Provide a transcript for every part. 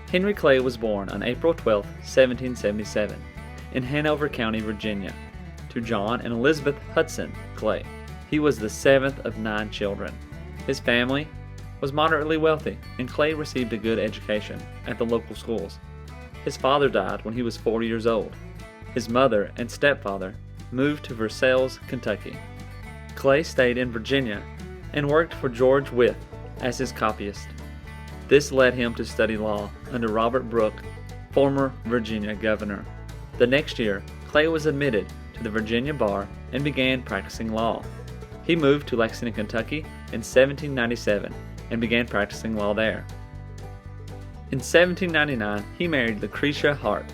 Henry Clay was born on April 12, 1777, in Hanover County, Virginia, to John and Elizabeth Hudson Clay. He was the seventh of 9 children. His family was moderately wealthy, and Clay received a good education at the local schools. His father died when he was 4 years old. His mother and stepfather moved to Versailles, Kentucky. Clay stayed in Virginia and worked for George Wythe as his copyist. This led him to study law under Robert Brooke, former Virginia governor. The next year, Clay was admitted to the Virginia bar and began practicing law. He moved to Lexington, Kentucky in 1797 and began practicing law there. In 1799, he married Lucretia Hart,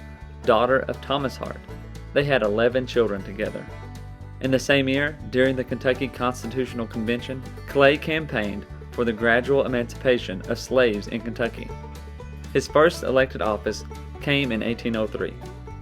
daughter of Thomas Hart. They had 11 children together. In the same year, during the Kentucky Constitutional Convention, Clay campaigned for the gradual emancipation of slaves in Kentucky. His first elected office came in 1803.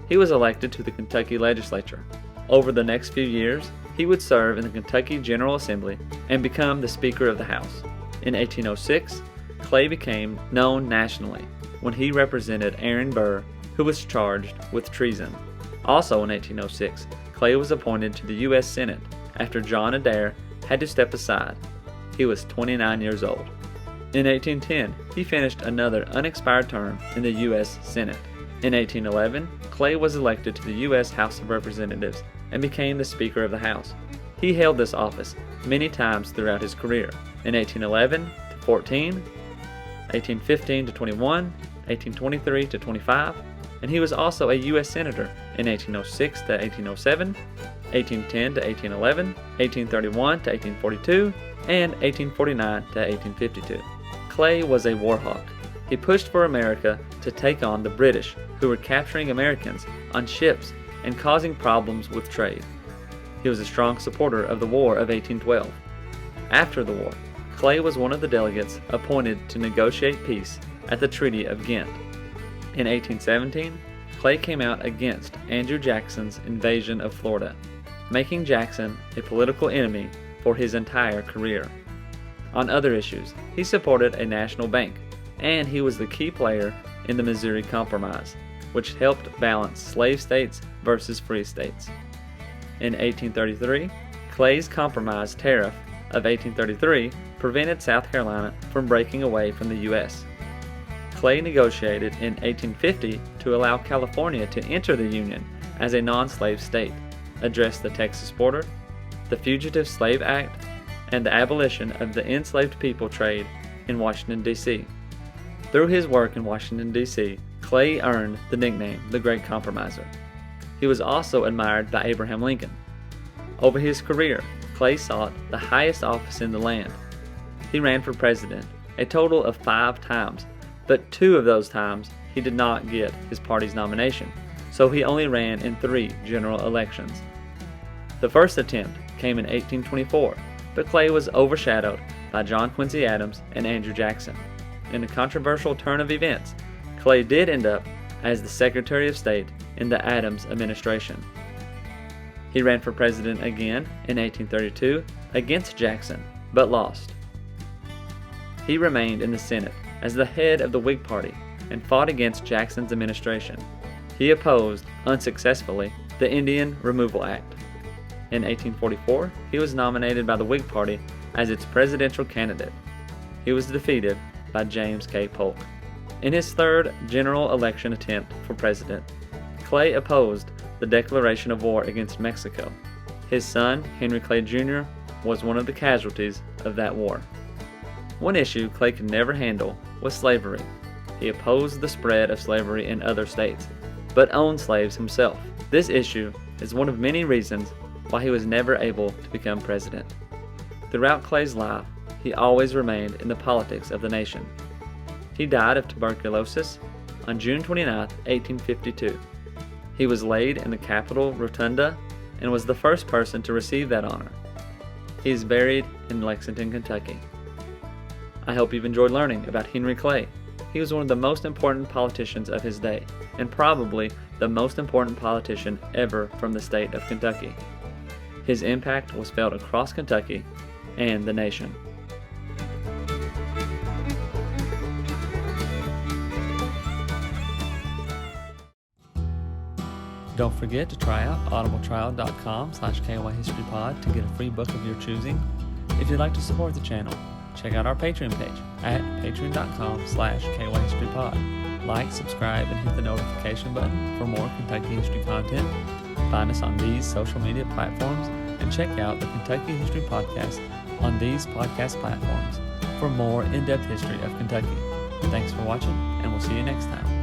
He was elected to the Kentucky legislature. Over the next few years, he would serve in the Kentucky General Assembly and become the Speaker of the House. In 1806, Clay became known nationally when he represented Aaron Burr, who was charged with treason. Also in 1806, Clay was appointed to the U.S. Senate after John Adair had to step aside. He was 29 years old. In 1810, he finished another unexpired term in the U.S. Senate. In 1811, Clay was elected to the U.S. House of Representatives and became the Speaker of the House. He held this office many times throughout his career, in 1811 to 14, 1815 to 21, 1823 to 25, and he was also a U.S. Senator in 1806 to 1807, 1810 to 1811, 1831 to 1842, and 1849 to 1852. Clay was a Warhawk. He pushed for America to take on the British, who were capturing Americans on ships and causing problems with trade. He was a strong supporter of the War of 1812. After the war, Clay was one of the delegates appointed to negotiate peace at the Treaty of Ghent. In 1817, Clay came out against Andrew Jackson's invasion of Florida, making Jackson a political enemy for his entire career. On other issues, he supported a national bank, and he was the key player in the Missouri Compromise, which helped balance slave states versus free states. In 1833, Clay's Compromise tariff of 1833 prevented South Carolina from breaking away from the U.S. Clay negotiated in 1850 to allow California to enter the Union as a non-slave state, addressed the Texas border, the Fugitive Slave Act, and the abolition of the enslaved people trade in Washington, D.C. Through his work in Washington, D.C., Clay earned the nickname the Great Compromiser. He was also admired by Abraham Lincoln. Over his career, Clay sought the highest office in the land. He ran for president a total of 5 times, but 2 of those times he did not get his party's nomination, so he only ran in 3 general elections. The first attempt came in 1824, but Clay was overshadowed by John Quincy Adams and Andrew Jackson. In a controversial turn of events, Clay did end up as the Secretary of State in the Adams administration. He ran for president again in 1832 against Jackson, but lost. He remained in the Senate as the head of the Whig Party and fought against Jackson's administration. He opposed, unsuccessfully, the Indian Removal Act. In 1844, he was nominated by the Whig Party as its presidential candidate. He was defeated by James K. Polk. In his third general election attempt for president, Clay opposed the declaration of war against Mexico. His son, Henry Clay Jr., was one of the casualties of that war. One issue Clay could never handle was slavery. He opposed the spread of slavery in other states, but owned slaves himself. This issue is one of many reasons why he was never able to become president. Throughout Clay's life, he always remained in the politics of the nation. He died of tuberculosis on June 29, 1852. He was laid in the Capitol Rotunda and was the first person to receive that honor. He is buried in Lexington, Kentucky. I hope you've enjoyed learning about Henry Clay. He was one of the most important politicians of his day, and probably the most important politician ever from the state of Kentucky. His impact was felt across Kentucky and the nation. Don't forget to try out audibletrial.com/KYHistoryPod to get a free book of your choosing. If you'd like to support the channel, check out our Patreon page at patreon.com/KYHistoryPod. Like, subscribe, and hit the notification button for more Kentucky history content. Find us on these social media platforms and check out the Kentucky History Podcast on these podcast platforms for more in-depth history of Kentucky. Thanks for watching, and we'll see you next time.